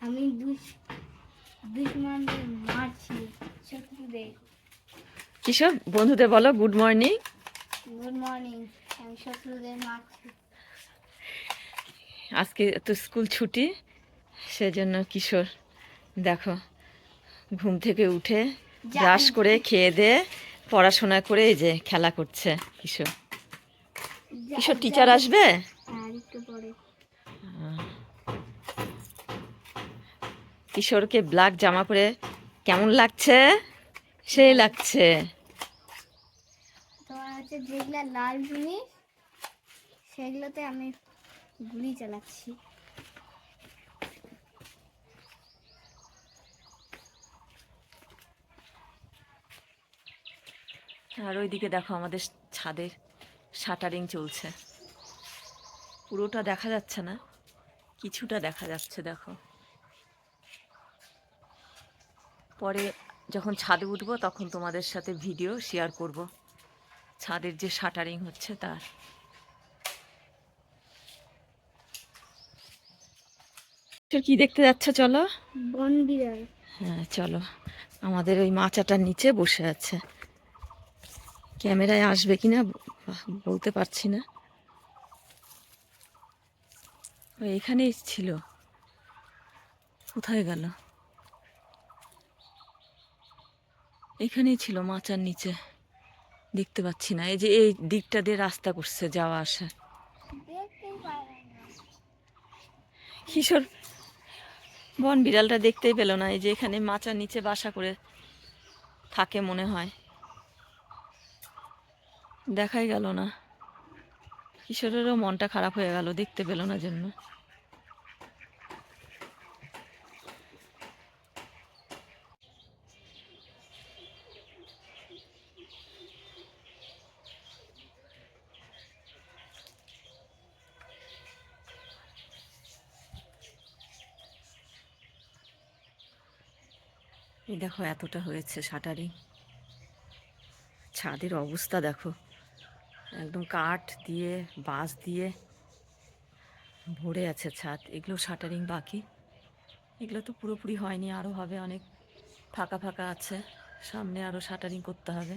আমি দুশ্মনদের মারছি, শত্রুদের। কিসব বন্ধুদের বলো গুড মর্নিং। Good morning. আমি শত্রুদের মারছি। আজকে তো স্কুল ছুটি, সেজন্য কিশোর দেখো ঘুম থেকে উঠে ব্রাশ করে খেয়ে দিয়ে পড়াশোনা করে এই যে খেলা করছে। কিশোর কিশোর টিচার আসবে। হ্যাঁ, একটু পরে। কিশোরকে ব্ল্যাক জামা পরে কেমন লাগছে? সেই লাগছে। তোমার হচ্ছে যেগুলা লাল জিনিস সেগুলোতে আমি গুলি চালাচ্ছি। আর ওইদিকে দেখো আমাদের ছাদের শাটারিং চলছে। পুরোটা দেখা যাচ্ছে না, কিছুটা দেখা যাচ্ছে। দেখো পরে যখন ছাদে উঠবো তখন তোমাদের সাথে ভিডিও শেয়ার করব ছাদের যে শাটারিং হচ্ছে তার। কি দেখতে যাচ্ছ? চলো। বন বিড়াল। হ্যাঁ চলো। আমাদের ওই মাচাটার নিচে বসে আছে। ক্যামেরায় আসবে কিনা বলতে পারছি না। এখানেই ছিল, কোথায় গেল? এখানেই ছিল মাচার নিচে, দেখতে পাচ্ছি না। এই যে এই দিকটা দিয়ে রাস্তা করছে যাওয়া আসা। কিশোর বন বিড়ালটা দেখতেই পেল না। এই যে এখানে মাচার নিচে বাসা করে থাকে মনে হয়, দেখাই গেল না। কিশোরেরও মনটা খারাপ হয়ে গেল দেখতে পেল না জন্য। এই দেখো এতটা হয়েছে শাটারিং। ছাদের অবস্থা দেখো, একদম কাঠ দিয়ে বাঁশ দিয়ে ভরে আছে ছাদ। এগুলো শাটারিং বাকি, এগুলো তো পুরোপুরি হয়নি, আরও হবে। অনেক ফাঁকা ফাঁকা আছে, সামনে আরও শাটারিং করতে হবে।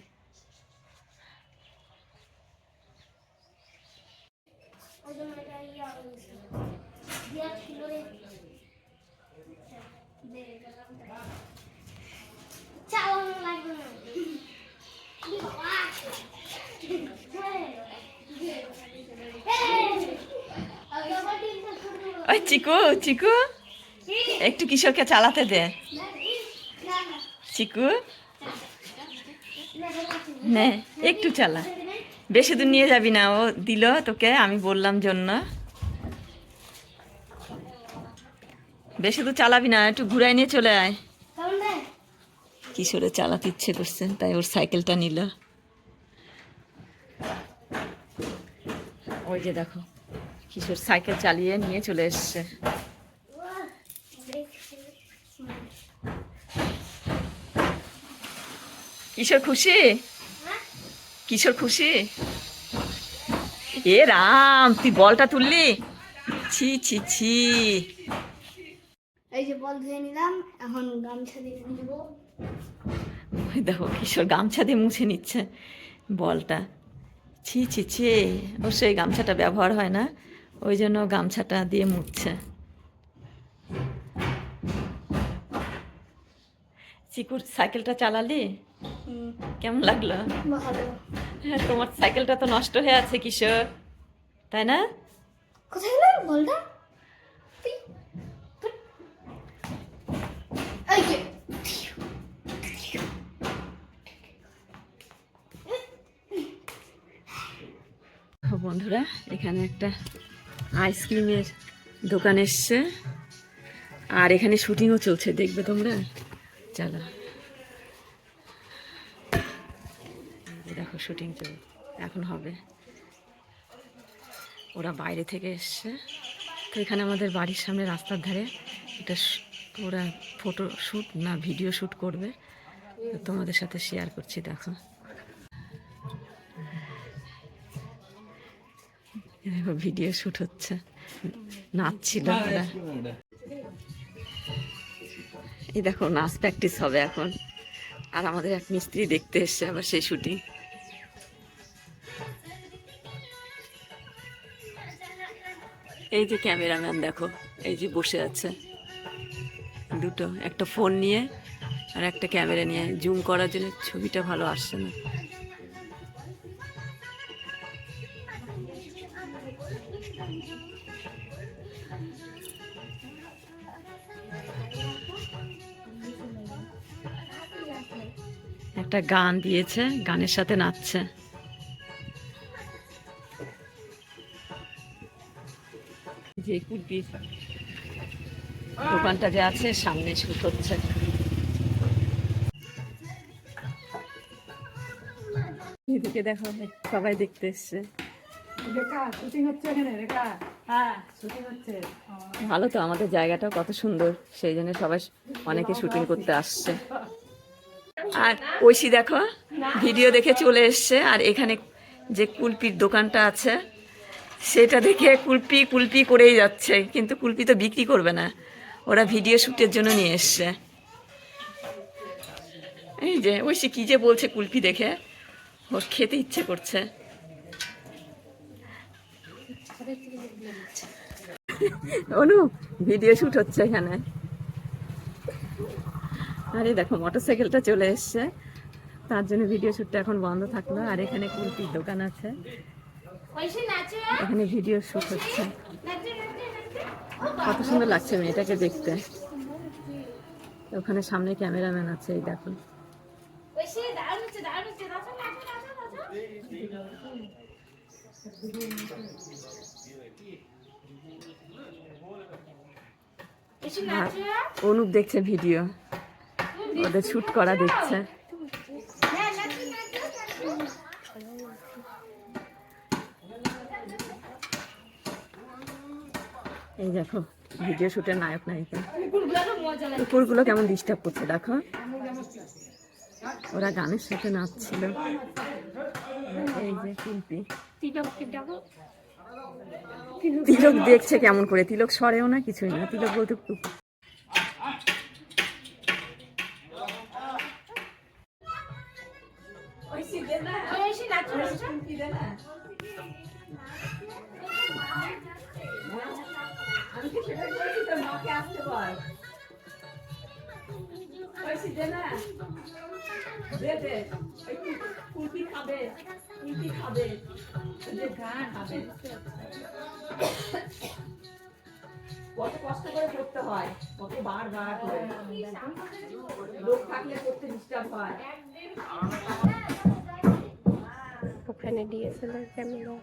ওই চিকু, চিকু একটু কিশোরকে চালাতে দে। চিকু নে একটু চালা, বেশি দূর নিয়ে যাবি না। ও দিল তোকে, আমি বললাম জন্য। বেশি দূর চালাবি না, একটু ঘুরাই নিয়ে চলে আয়। কিশোরে চালাতে ইচ্ছে করছে তাই ওর সাইকেলটা নিল। ওই যে দেখো কিশোর সাইকেল চালিয়ে নিয়ে চলে এসছে। কিশোর খুশি? কিশোর খুশি? এ রাম, তুই বলটা তুললি? ছি ছি ছি। এই যে বল ধুয়ে নিলাম, এখন গামছা দিয়ে নেবো। ওই দেখো কিশোর গামছা দিয়ে মুছে নিচ্ছে বলটা। ছি ছি ছি। ওর সেই গামছাটা ব্যবহার হয় না, ওই জন্য গামছাটা দিয়ে মুছছে। চিকুর সাইকেলটা চালালি, কেমন লাগলো? ভালো। হ্যাঁ, তোমার সাইকেলটা তো নষ্ট হয়ে আছে কিশোর, তাই না? কোথায় গেল বলটা? এই যে বন্ধুরা এখানে একটা আইসক্রিমের দোকান এসছে, আর এখানে শুটিংও চলছে, দেখবে তোমরা। চলো দেখো শুটিং চল এখন হবে। ওরা বাইরে থেকে এসছে, তো এখানে আমাদের বাড়ির সামনে রাস্তার ধারে এটা ওরা ফটো শ্যুট না ভিডিও শ্যুট করবে, তো তোমাদের সাথে শেয়ার করছি। দেখো দেখো ভিডিও শ্যুট হচ্ছে, নাচছিল ওরা। এই দেখো নাচ প্র্যাকটিস হবে এখন। আর আমাদের এক মিস্ত্রি দেখতে এসছে আবার সেই শুটিং। এই যে ক্যামেরাম্যান দেখো, এই যে বসে আছে দুটো, একটা ফোন নিয়ে আর একটা ক্যামেরা নিয়ে, জুম করার জন্য ছবিটা ভালো আসছে না। একটা গান দিয়েছে, গানের সাথে নাচছে। যে কুলপির দোকানটা যে আছে সামনে শুট হচ্ছে। এদিকে দেখো সবাই দেখতে এসছে। ভালো তো, আমাদের জায়গাটাও কত সুন্দর, সেই জন্য সবাই অনেকে শুটিং করতে আসছে। আর ঐশী দেখো ভিডিও দেখে চলে এসছে, আর এখানে যে কুলপির দোকানটা আছে সেটা দেখে কুলপি কুলপি করেই যাচ্ছে, কিন্তু কুলপি তো বিক্রি করবে না, ওরা ভিডিও শ্যুটের জন্য নিয়ে এসছে। এই যে ঐশী কি যে বলছে কুলপি দেখে, ওর খেতে ইচ্ছে করছে। অনু ভিডিও শ্যুট হচ্ছে এখানে। আরে দেখো মোটরসাইকেলটা চলে এসছে, তার জন্য ভিডিও শ্যুটটা এখন বন্ধ থাকলো। আর এখানে কুলপির দোকান আছে, এখানে ভিডিও শ্যুট হচ্ছে। কত সুন্দর লাগছে মেয়েটাকে দেখতে। ওখানে সামনে ক্যামেরাম্যান আছে, এই দেখো। অনুপ দেখছে ভিডিও, ওদের শুট করা দেখছে। এই দেখো ভিডিও শুটের নায়ক নায়িকা। কুকুরগুলো কেমন ডিস্টার্ব করছে দেখো, ওরা গানের সাথে নাচছিল। এই যে কুলপি, তিলক দেখছে কেমন করে, তিলক সরেও না কিছুই না, তিলক বলতে কত কষ্ট করে করতে হয়, কত বারবার করে লোক থাকলে করতে ডিস্টার্ব হয়। ওখানে ডিএসএলআর ক্যামেরা।